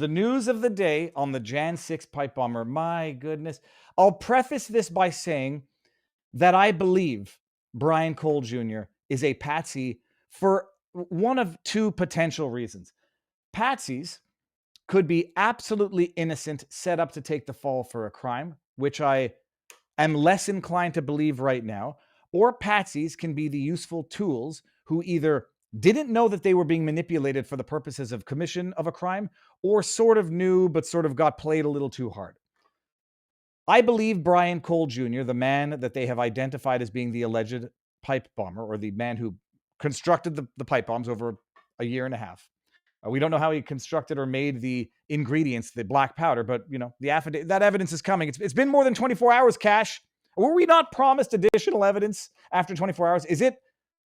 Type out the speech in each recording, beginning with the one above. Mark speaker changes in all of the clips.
Speaker 1: the news of the day on the Jan 6 pipe bomber. My goodness. I'll preface this by saying that I believe Brian Cole Jr. is a patsy for one of two potential reasons. Patsies could be absolutely innocent, set up to take the fall for a crime, which I am less inclined to believe right now, or patsies can be the useful tools who either didn't know that they were being manipulated for the purposes of commission of a crime, or sort of knew but sort of got played a little too hard. I believe Brian Cole Jr., the man that they have identified as being the alleged pipe bomber, or the man who constructed the pipe bombs over a year and a half. We don't know how he constructed or made the ingredients, the black powder, but the affidavit, that evidence is coming. It's been more than 24 hours, Cash. Were we not promised additional evidence after 24 hours? Is it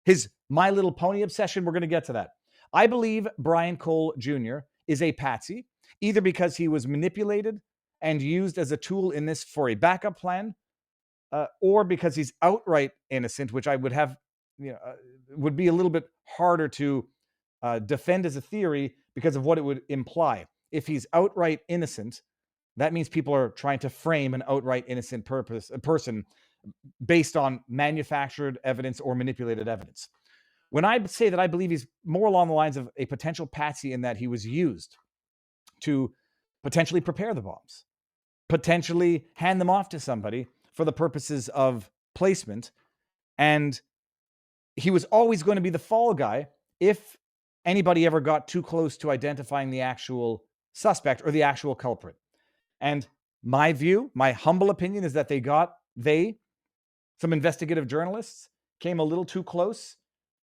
Speaker 1: his My Little Pony obsession? We're going to get to that. I believe Brian Cole Jr. is a patsy, either because he was manipulated and used as a tool in this for a backup plan, or because he's outright innocent, which I would have, would be a little bit harder to defend as a theory because of what it would imply. If he's outright innocent, that means people are trying to frame an outright innocent person based on manufactured evidence or manipulated evidence. When I say that I believe he's more along the lines of a potential patsy in that he was used to potentially prepare the bombs, potentially hand them off to somebody for the purposes of placement, and he was always going to be the fall guy if anybody ever got too close to identifying the actual suspect or the actual culprit. And my view, my humble opinion, is that some investigative journalists, came a little too close.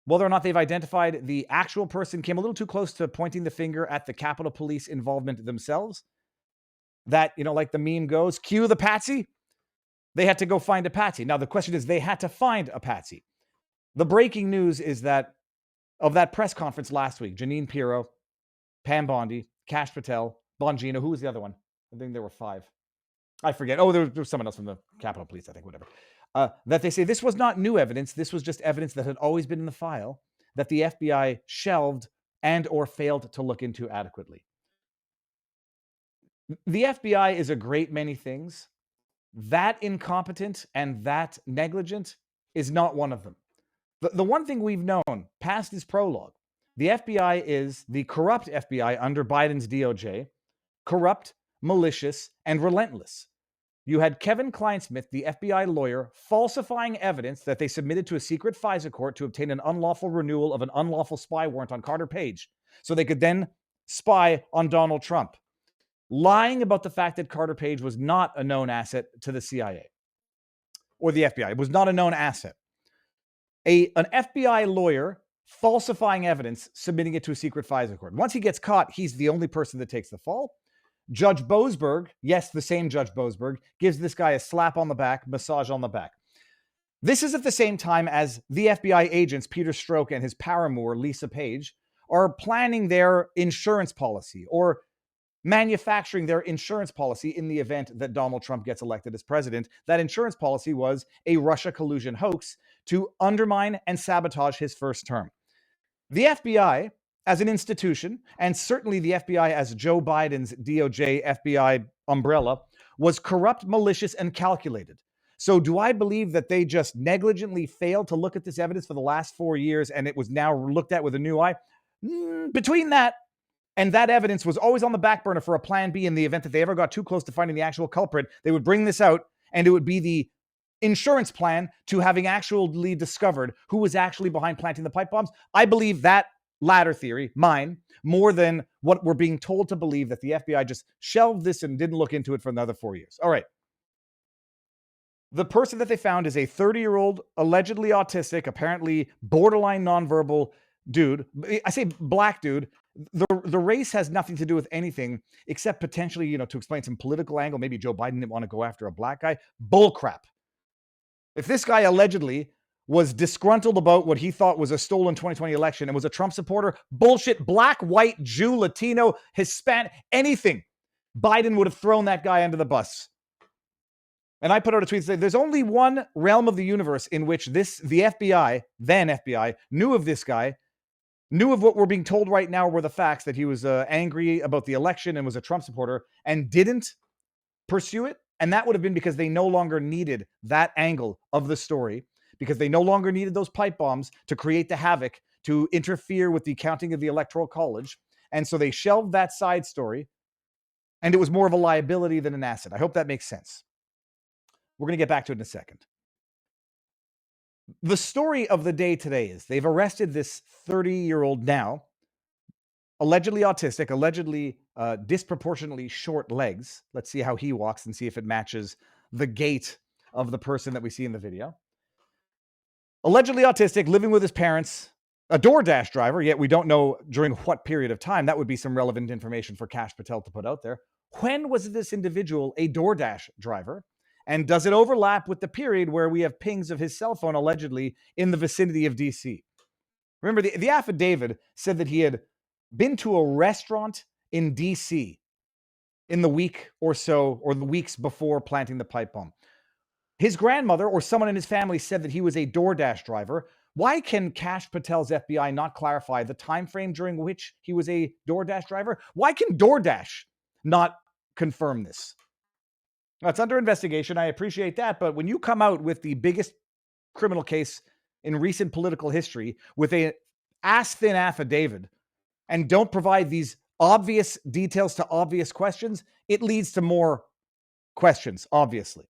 Speaker 1: Whether or not they've identified the actual person, came a little too close to pointing the finger at the Capitol Police involvement themselves. That, like the meme goes, cue the patsy. They had to go find a patsy. Now, the question is, they had to find a patsy. The breaking news is that of that press conference last week, Janine Pirro, Pam Bondi, Kash Patel, Bongino, who was the other one? I think there were 5. I forget. Oh, there was someone else from the Capitol Police, I think, whatever. That they say this was not new evidence. This was just evidence that had always been in the file that the FBI shelved and or failed to look into adequately. The FBI is a great many things. That incompetent and that negligent is not one of them. The one thing we've known past this prologue, the FBI is the corrupt FBI under Biden's DOJ, corrupt, malicious, and relentless. You had Kevin Kleinsmith, the FBI lawyer, falsifying evidence that they submitted to a secret FISA court to obtain an unlawful renewal of an unlawful spy warrant on Carter Page so they could then spy on Donald Trump. Lying about the fact that Carter Page was not a known asset to the CIA or the FBI. It was not a known asset. An FBI lawyer falsifying evidence, submitting it to a secret FISA court. Once he gets caught, he's the only person that takes the fall. Judge Boasberg, yes, the same Judge Boasberg, gives this guy a slap on the back, massage on the back. This is at the same time as the FBI agents, Peter Strzok and his paramour, Lisa Page, are planning their insurance policy or manufacturing their insurance policy in the event that Donald Trump gets elected as president. That insurance policy was a Russia collusion hoax to undermine and sabotage his first term. The FBI as an institution, and certainly the FBI as Joe Biden's DOJ FBI umbrella, was corrupt, malicious, and calculated. So do I believe that they just negligently failed to look at this evidence for the last 4 years and it was now looked at with a new eye? Between that and that evidence was always on the back burner for a plan B in the event that they ever got too close to finding the actual culprit, they would bring this out and it would be the insurance plan to having actually discovered who was actually behind planting the pipe bombs. I believe that latter theory, mine, more than what we're being told to believe, that the FBI just shelved this and didn't look into it for another 4 years. All right. The person that they found is a 30-year-old, allegedly autistic, apparently borderline nonverbal dude. I say black dude. The race has nothing to do with anything except potentially, to explain some political angle. Maybe Joe Biden didn't want to go after a black guy. Bullcrap. If this guy allegedly was disgruntled about what he thought was a stolen 2020 election and was a Trump supporter, bullshit, black, white, Jew, Latino, Hispanic, anything, Biden would have thrown that guy under the bus. And I put out a tweet saying there's only one realm of the universe in which the FBI, then FBI, knew of this guy knew of what we're being told right now were the facts, that he was angry about the election and was a Trump supporter and didn't pursue it. And that would have been because they no longer needed that angle of the story, because they no longer needed those pipe bombs to create the havoc, to interfere with the counting of the Electoral College. And so they shelved that side story, and it was more of a liability than an asset. I hope that makes sense. We're going to get back to it in a second. The story of the day today is they've arrested this 30-year-old now, allegedly autistic, allegedly disproportionately short legs. Let's see how he walks and see if it matches the gait of the person that we see in the video. Allegedly autistic, living with his parents, a DoorDash driver, yet we don't know during what period of time. That would be some relevant information for Kash Patel to put out there. When was this individual a DoorDash driver? And does it overlap with the period where we have pings of his cell phone allegedly in the vicinity of DC? Remember, the affidavit said that he had been to a restaurant in DC in the week or so, or the weeks before planting the pipe bomb. His grandmother or someone in his family said that he was a DoorDash driver. Why can Kash Patel's FBI not clarify the time frame during which he was a DoorDash driver? Why can DoorDash not confirm this? Now, it's under investigation. I appreciate that. But when you come out with the biggest criminal case in recent political history with a ass-thin affidavit and don't provide these obvious details to obvious questions, it leads to more questions, obviously.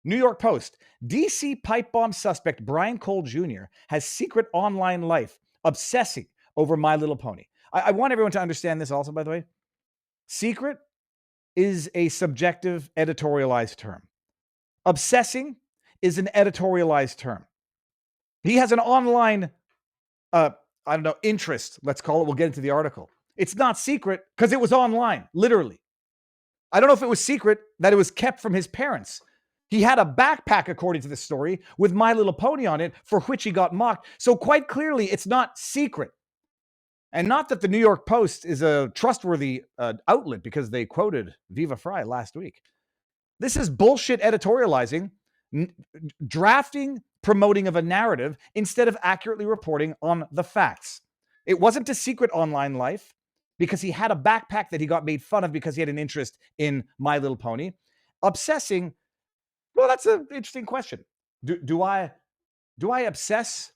Speaker 1: New York Post, DC pipe bomb suspect Brian Cole Jr. has secret online life, obsessing over My Little Pony. I want everyone to understand this also, by the way. Secret is a subjective editorialized term. Obsessing is an editorialized term. He has an online, interest, let's call it. We'll get into the article. It's not secret because it was online, literally. I don't know if it was secret that it was kept from his parents. He had a backpack, according to the story, with My Little Pony on it, for which he got mocked. So quite clearly, it's not secret. And not that the New York Post is a trustworthy outlet, because they quoted Viva Frei last week. This is bullshit editorializing, drafting, promoting of a narrative instead of accurately reporting on the facts. It wasn't a secret online life because he had a backpack that he got made fun of because he had an interest in My Little Pony. Obsessing, well, that's an interesting question. Do I obsess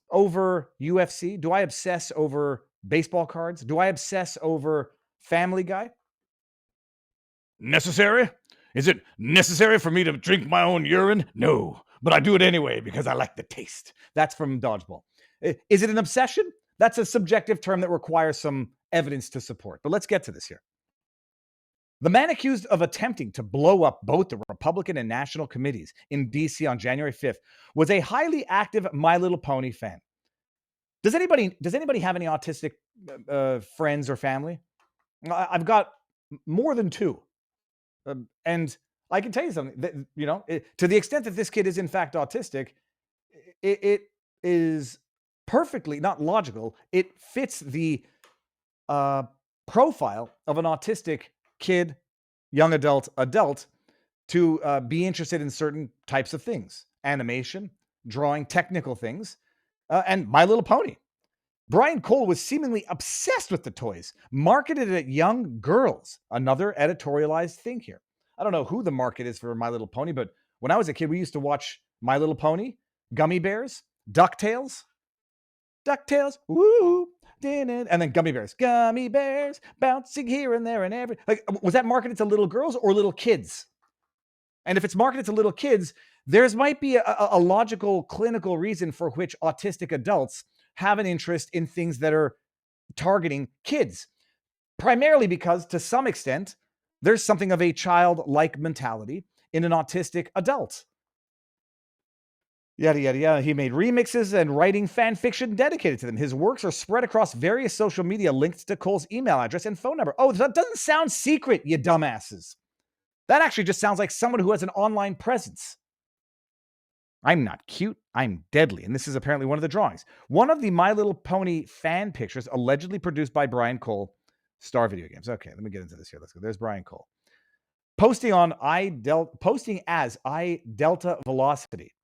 Speaker 1: over UFC? Do I obsess over baseball cards? Do I obsess over Family Guy? Necessary? Is it necessary for me to drink my own urine? No, but I do it anyway because I like the taste. That's from Dodgeball. Is it an obsession? That's a subjective term that requires some evidence to support. But let's get to this here. The man accused of attempting to blow up both the Republican and national committees in DC on January 5th was a highly active My Little Pony fan. Does anybody have any autistic friends or family? I've got more than two. And I can tell you something, that, to the extent that this kid is in fact autistic, it is perfectly, not logical, it fits the profile of an autistic kid, young adult, to be interested in certain types of things: animation, drawing, technical things, and My Little Pony. Brian Cole was seemingly obsessed with the toys, marketed at young girls. Another editorialized thing here. I don't know who the market is for My Little Pony, but when I was a kid, we used to watch My Little Pony, Gummy Bears, DuckTales, woo, and then Gummy Bears, bouncing here and there and every. Like, was that marketed to little girls or little kids? And if it's marketed to little kids, there's might be a logical, clinical reason for which autistic adults have an interest in things that are targeting kids. Primarily because, to some extent, there's something of a childlike mentality in an autistic adult. Yada, yada, yada. He made remixes and writing fan fiction dedicated to them. His works are spread across various social media linked to Cole's email address and phone number. Oh, that doesn't sound secret, you dumbasses. That actually just sounds like someone who has an online presence. I'm not cute, I'm deadly. And this is apparently one of the drawings. One of the My Little Pony fan pictures allegedly produced by Brian Cole, Star Video Games. Okay, let me get into this here. Let's go. There's Brian Cole. Posting as I Delta Velocity.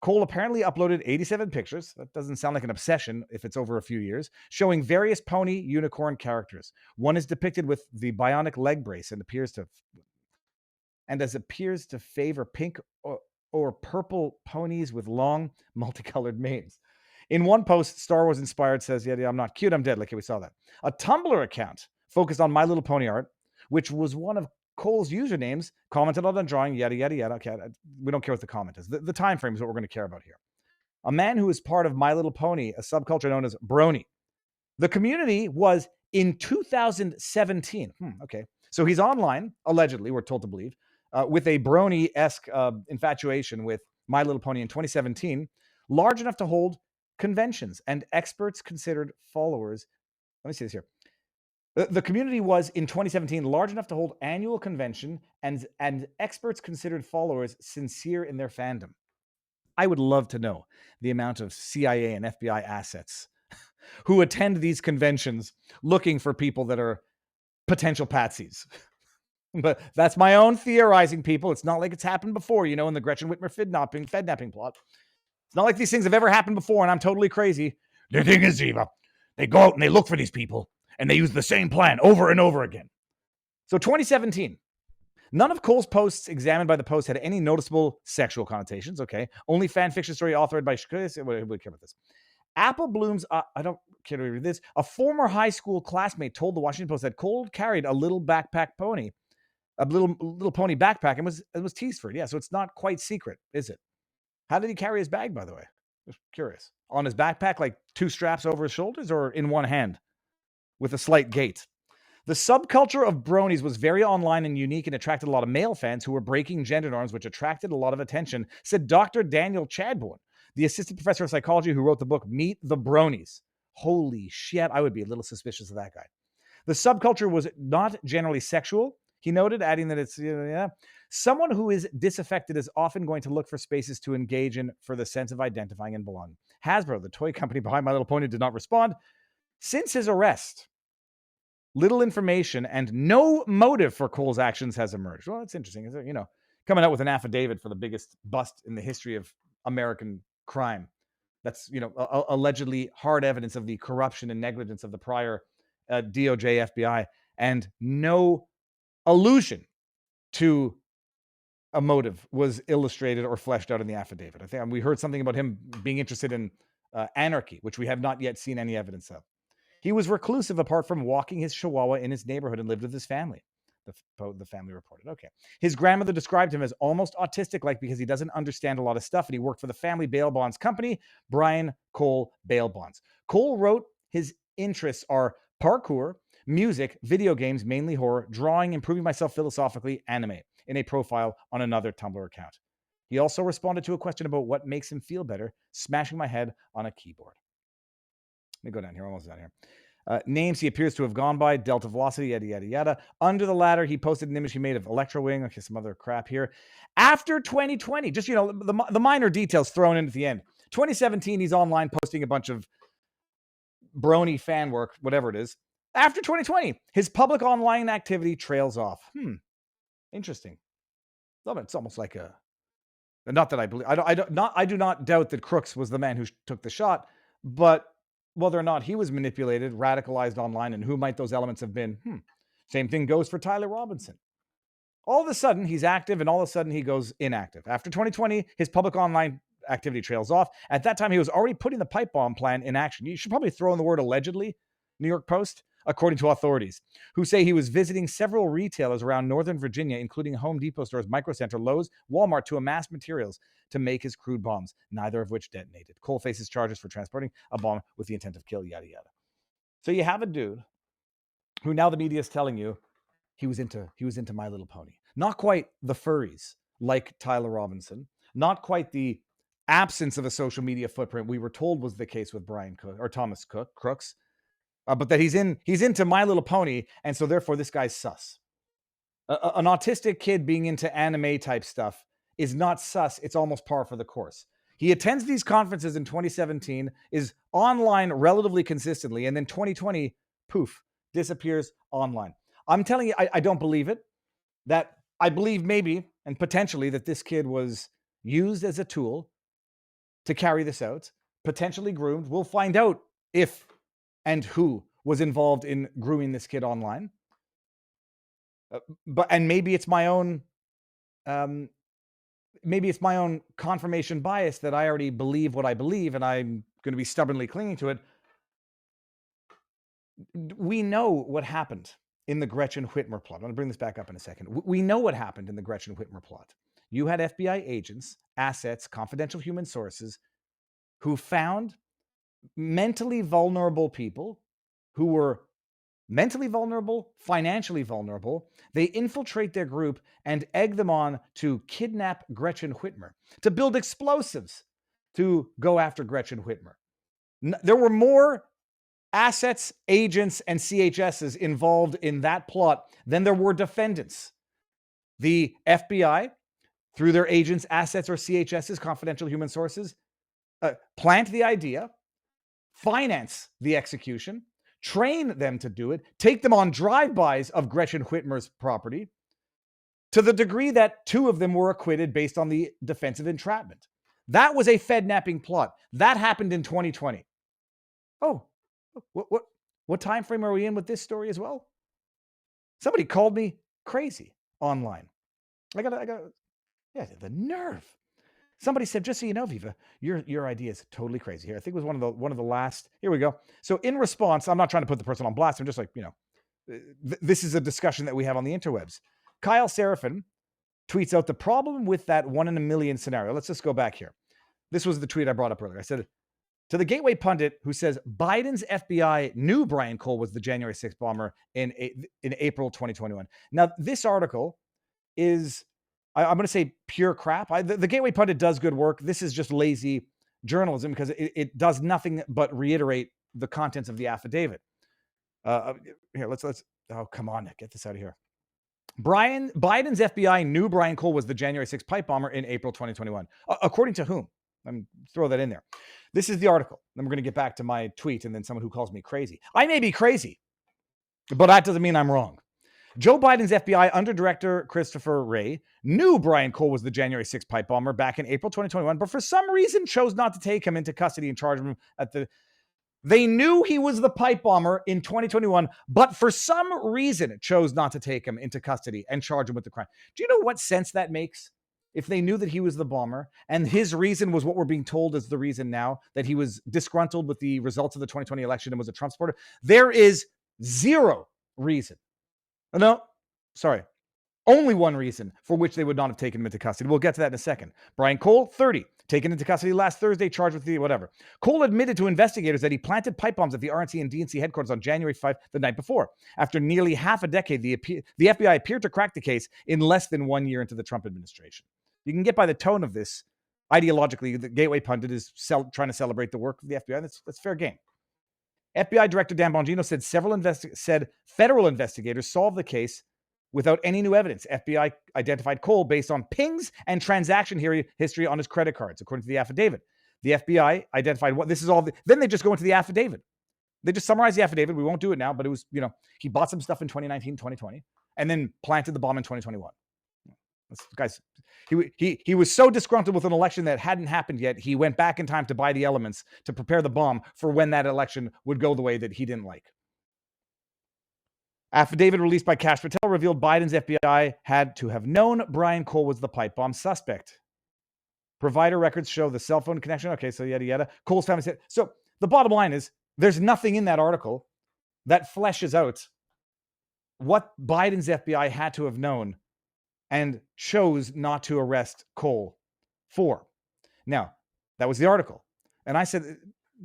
Speaker 1: Cole apparently uploaded 87 pictures. That doesn't sound like an obsession if it's over a few years, showing various pony unicorn characters. One is depicted with the bionic leg brace and appears to favor pink or purple ponies with long, multicolored manes. In one post, Star Wars inspired says, yeah, I'm not cute, I'm dead. Like, we saw that. A Tumblr account focused on My Little Pony art, which was one of Cole's usernames, commented on the drawing, yada, yada, yada. Okay, we don't care what the comment is. The time frame is what we're going to care about here. A man who is part of My Little Pony, a subculture known as Broney. The community was in 2017. Okay. So he's online, allegedly, we're told to believe, with a Broney-esque infatuation with My Little Pony in 2017, large enough to hold conventions and experts considered followers. Let me see this here. The community was in 2017 large enough to hold annual convention and experts considered followers sincere in their fandom. I would love to know the amount of CIA and FBI assets who attend these conventions looking for people that are potential patsies. But that's my own theorizing, people. It's not like it's happened before, in the Gretchen Whitmer fednapping plot. It's not like these things have ever happened before and I'm totally crazy. The thing is, Eva, they go out and they look for these people and they use the same plan over and over again. So 2017. None of Cole's posts examined by the Post had any noticeable sexual connotations. Okay. Only fan fiction story authored by... What care about this? Apple Bloom's... I don't care to read this. A former high school classmate told the Washington Post that Cole carried a little backpack pony. A little pony backpack and was teased for it. Yeah, so it's not quite secret, is it? How did he carry his bag, by the way? Just curious. On his backpack, like 2 straps over his shoulders, or in one hand with a slight gait? The subculture of bronies was very online and unique and attracted a lot of male fans who were breaking gender norms, which attracted a lot of attention, said Dr. Daniel Chadbourne, the assistant professor of psychology who wrote the book Meet the Bronies. Holy shit, I would be a little suspicious of that guy. The subculture was not generally sexual, he noted, adding that it's, someone who is disaffected is often going to look for spaces to engage in for the sense of identifying and belonging. Hasbro, the toy company behind My Little Pony, did not respond. Since his arrest, little information and no motive for Cole's actions has emerged. Well, that's interesting. Coming out with an affidavit for the biggest bust in the history of American crime. That's, allegedly hard evidence of the corruption and negligence of the prior DOJ, FBI, and no allusion to a motive was illustrated or fleshed out in the affidavit. I think we heard something about him being interested in anarchy, which we have not yet seen any evidence of. He was reclusive apart from walking his chihuahua in his neighborhood and lived with his family. The family reported. Okay. His grandmother described him as almost autistic-like because he doesn't understand a lot of stuff, and he worked for the family bail bonds company, Brian Cole Bail Bonds. Cole wrote his interests are parkour, music, video games, mainly horror, drawing, improving myself philosophically, anime, in a profile on another Tumblr account. He also responded to a question about what makes him feel better, smashing my head on a keyboard. Let me go down here, almost down here. Names he appears to have gone by, Delta Velocity, yada, yada, yada. Under the ladder, he posted an image he made of Electro Wing. Okay, some other crap here. After 2020, just, the minor details thrown in at the end. 2017, he's online posting a bunch of brony fan work, whatever it is. After 2020, his public online activity trails off. Interesting. It's almost like not that I believe, I do not doubt that Crooks was the man who took the shot, but whether or not he was manipulated, radicalized online, and who might those elements have been? Same thing goes for Tyler Robinson. All of a sudden, he's active, and all of a sudden, he goes inactive. After 2020, his public online activity trails off. At that time, he was already putting the pipe bomb plan in action. You should probably throw in the word allegedly, New York Post, according to authorities, who say he was visiting several retailers around Northern Virginia, including Home Depot stores, Micro Center, Lowe's, Walmart, to amass materials to make his crude bombs, neither of which detonated. Cole faces charges for transporting a bomb with the intent of kill, yada, yada. So you have a dude who now the media is telling you he was into My Little Pony. Not quite the furries like Tyler Robinson, not quite the absence of a social media footprint we were told was the case with Brian Cook or Thomas Crooks. But that he's into My Little Pony, and so therefore this guy's sus. An autistic kid being into anime type stuff is not sus. It's almost par for the course. He attends these conferences in 2017, is online relatively consistently, and then 2020, poof, disappears online. I'm telling you, I don't believe it. That I believe maybe and potentially that this kid was used as a tool to carry this out, potentially groomed. We'll find out if and who was involved in grooming this kid online. And maybe it's my own confirmation bias that I already believe what I believe and I'm going to be stubbornly clinging to it. We know what happened in the Gretchen Whitmer plot. I'm going to bring this back up in a second. We know what happened in the Gretchen Whitmer plot. You had FBI agents, assets, confidential human sources who found mentally vulnerable people who were mentally vulnerable, financially vulnerable. They infiltrate their group and egg them on to kidnap Gretchen Whitmer, to build explosives to go after Gretchen Whitmer. There were more assets, agents, and CHSs involved in that plot than there were defendants. The FBI, through their agents, assets, or CHSs, confidential human sources, plant the idea, finance the execution, train them to do it, take them on drive-bys of Gretchen Whitmer's property, to the degree that 2 of them were acquitted based on the defense of entrapment. That was a Fed-napping plot. That happened in 2020. Oh, what time frame are we in with this story as well? Somebody called me crazy online. I got the nerve. Somebody said, just so you know, Viva, your idea is totally crazy here. I think it was one of the last. Here we go. So in response, I'm not trying to put the person on blast. I'm just like, this is a discussion that we have on the interwebs. Kyle Seraphin tweets out the problem with that 1 in a million scenario. Let's just go back here. This was the tweet I brought up earlier. I said, to the Gateway pundit who says Biden's FBI knew Brian Cole was the January 6th bomber in April 2021. Now, this article is, I'm going to say, pure crap. The Gateway pundit does good work. This is just lazy journalism because it does nothing but reiterate the contents of the affidavit. Here, let's. Oh, come on, Nick, get this out of here. Biden's FBI knew Brian Cole was the January 6th pipe bomber in April 2021. According to whom? Let me throw that in there. This is the article. Then we're going to get back to my tweet and then someone who calls me crazy. I may be crazy, but that doesn't mean I'm wrong. Joe Biden's FBI Underdirector Christopher Wray knew Brian Cole was the January 6th pipe bomber back in April 2021, but for some reason chose not to take him into custody and charge him They knew he was the pipe bomber in 2021, but for some reason chose not to take him into custody and charge him with the crime. Do you know what sense that makes? If they knew that he was the bomber and his reason was what we're being told is the reason now, that he was disgruntled with the results of the 2020 election and was a Trump supporter, there is zero reason. No, sorry. Only one reason for which they would not have taken him into custody. We'll get to that in a second. Brian Cole, 30, taken into custody last Thursday, charged with the whatever. Cole admitted to investigators that he planted pipe bombs at the RNC and DNC headquarters on January 5th, the night before. After nearly half a decade, the FBI appeared to crack the case in less than 1 year into the Trump administration. You can get by the tone of this, ideologically, the Gateway pundit is trying to celebrate the work of the FBI. That's fair game. FBI Director Dan Bongino said federal investigators solved the case without any new evidence. FBI identified Cole based on pings and transaction history on his credit cards, according to the affidavit. The FBI identified what this is all. Then they just go into the affidavit. They just summarize the affidavit. We won't do it now, but it was, he bought some stuff in 2019, 2020, and then planted the bomb in 2021. Guys, he was so disgruntled with an election that hadn't happened yet, he went back in time to buy the elements to prepare the bomb for when that election would go the way that he didn't like. Affidavit released by Kash Patel revealed Biden's FBI had to have known Brian Cole was the pipe bomb suspect. Provider records show the cell phone connection. Okay, so yada, yada. Cole's family said. So the bottom line is there's nothing in that article that fleshes out what Biden's FBI had to have known and chose not to arrest Cole for. Now, that was the article. And I said,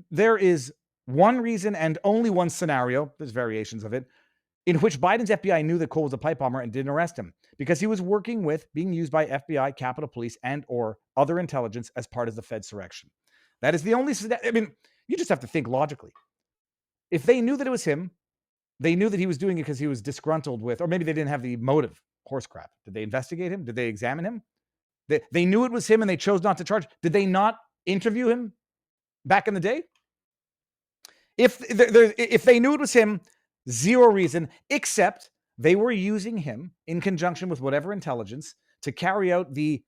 Speaker 1: there is one reason and only one scenario, there's variations of it, in which Biden's FBI knew that Cole was a pipe bomber and didn't arrest him because he was being used by FBI, Capitol Police, and or other intelligence as part of the Fedsurrection. That is the only, you just have to think logically. If they knew that it was him, they knew that he was doing it because he was disgruntled with, or maybe they didn't have the motive. Horse crap. Did they investigate him? Did they examine him? They knew it was him and they chose not to charge. Did they not interview him back in the day? If they knew it was him, zero reason, except they were using him in conjunction with whatever intelligence to carry out the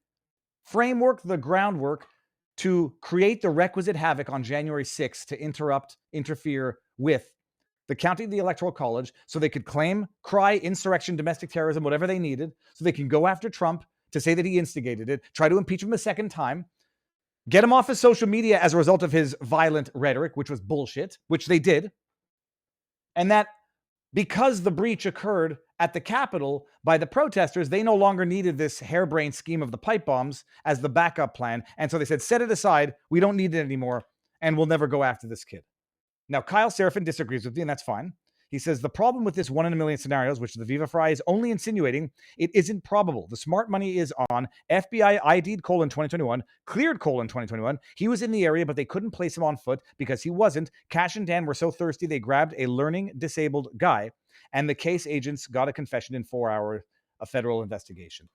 Speaker 1: framework, the groundwork, to create the requisite havoc on January 6th to interfere with the counting of the Electoral College so they could cry insurrection, domestic terrorism, whatever they needed, so they can go after Trump to say that he instigated it, try to impeach him a second time, get him off his social media as a result of his violent rhetoric, which was bullshit, which they did. And that because the breach occurred at the Capitol by the protesters, they no longer needed this harebrained scheme of the pipe bombs as the backup plan. And so they said, set it aside. We don't need it anymore. And we'll never go after this kid. Now, Kyle Seraphin disagrees with me, and that's fine. He says the problem with this 1 in a million scenarios, which the Viva Frei is only insinuating, it isn't probable. The smart money is on FBI ID'd Cole in 2021, cleared Cole in 2021. He was in the area, but they couldn't place him on foot because he wasn't. Cash and Dan were so thirsty, they grabbed a learning disabled guy, and the case agents got a confession in 4 hours, a federal investigation.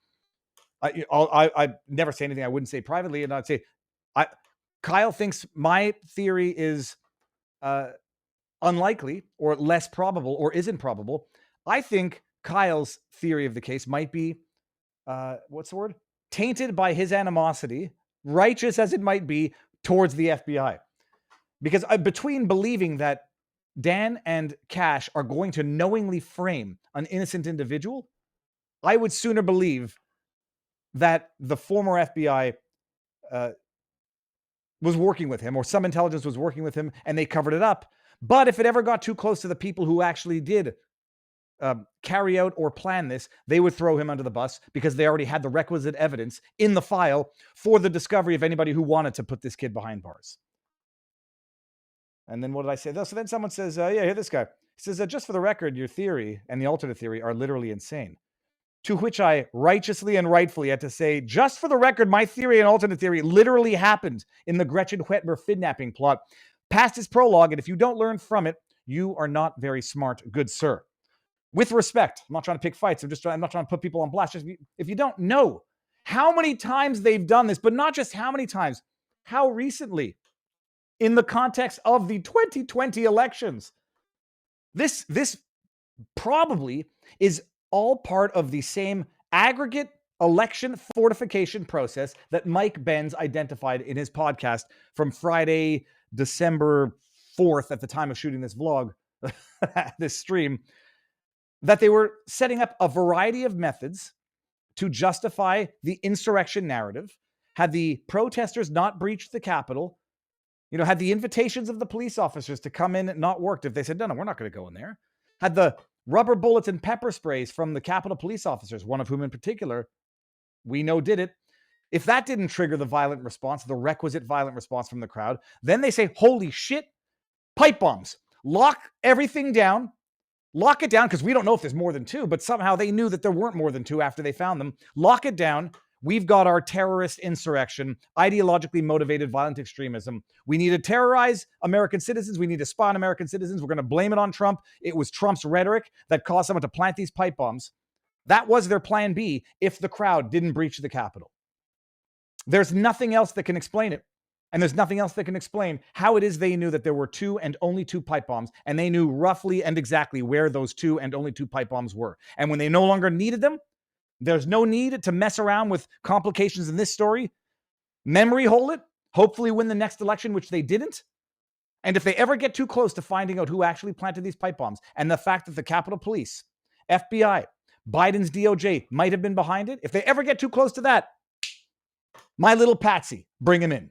Speaker 1: I never say anything I wouldn't say privately, and I'd say, Kyle thinks my theory is unlikely or less probable or isn't probable. I think Kyle's theory of the case might be, tainted by his animosity, righteous as it might be, towards the FBI. Because between believing that Dan and Cash are going to knowingly frame an innocent individual, I would sooner believe that the former FBI was working with him, or some intelligence was working with him, and they covered it up. But if it ever got too close to the people who actually did carry out or plan this, they would throw him under the bus because they already had the requisite evidence in the file for the discovery of anybody who wanted to put this kid behind bars. And then what did I say? So then someone says, hear this guy. He says, just for the record, your theory and the alternate theory are literally insane. To which I righteously and rightfully had to say, just for the record, my theory and alternate theory literally happened in the Gretchen Whitmer kidnapping plot. Past his prologue, and if you don't learn from it, you are not very smart, good sir. With respect, I'm not trying to pick fights. I'm not trying to put people on blast. Just if you don't know how many times they've done this, but not just how many times, how recently, in the context of the 2020 elections, this probably is all part of the same aggregate election fortification process that Mike Benz identified in his podcast from Friday, December 4th, at the time of shooting this vlog, this stream, that they were setting up a variety of methods to justify the insurrection narrative. Had the protesters not breached the Capitol, had the invitations of the police officers to come in not worked, if they said, no, we're not going to go in there, had the rubber bullets and pepper sprays from the Capitol police officers, one of whom in particular we know did it, if that didn't trigger the violent response, the requisite violent response from the crowd, then they say, holy shit, pipe bombs. Lock everything down. Lock it down, because we don't know if there's more than two, but somehow they knew that there weren't more than two after they found them. Lock it down. We've got our terrorist insurrection, ideologically motivated violent extremism. We need to terrorize American citizens. We need to spy on American citizens. We're going to blame it on Trump. It was Trump's rhetoric that caused someone to plant these pipe bombs. That was their plan B if the crowd didn't breach the Capitol. There's nothing else that can explain it. And there's nothing else that can explain how it is they knew that there were two and only two pipe bombs, and they knew roughly and exactly where those two and only two pipe bombs were. And when they no longer needed them, there's no need to mess around with complications in this story. Memory hold it, hopefully win the next election, which they didn't. And if they ever get too close to finding out who actually planted these pipe bombs, and the fact that the Capitol Police, FBI, Biden's DOJ might have been behind it, if they ever get too close to that, my little Patsy, bring him in.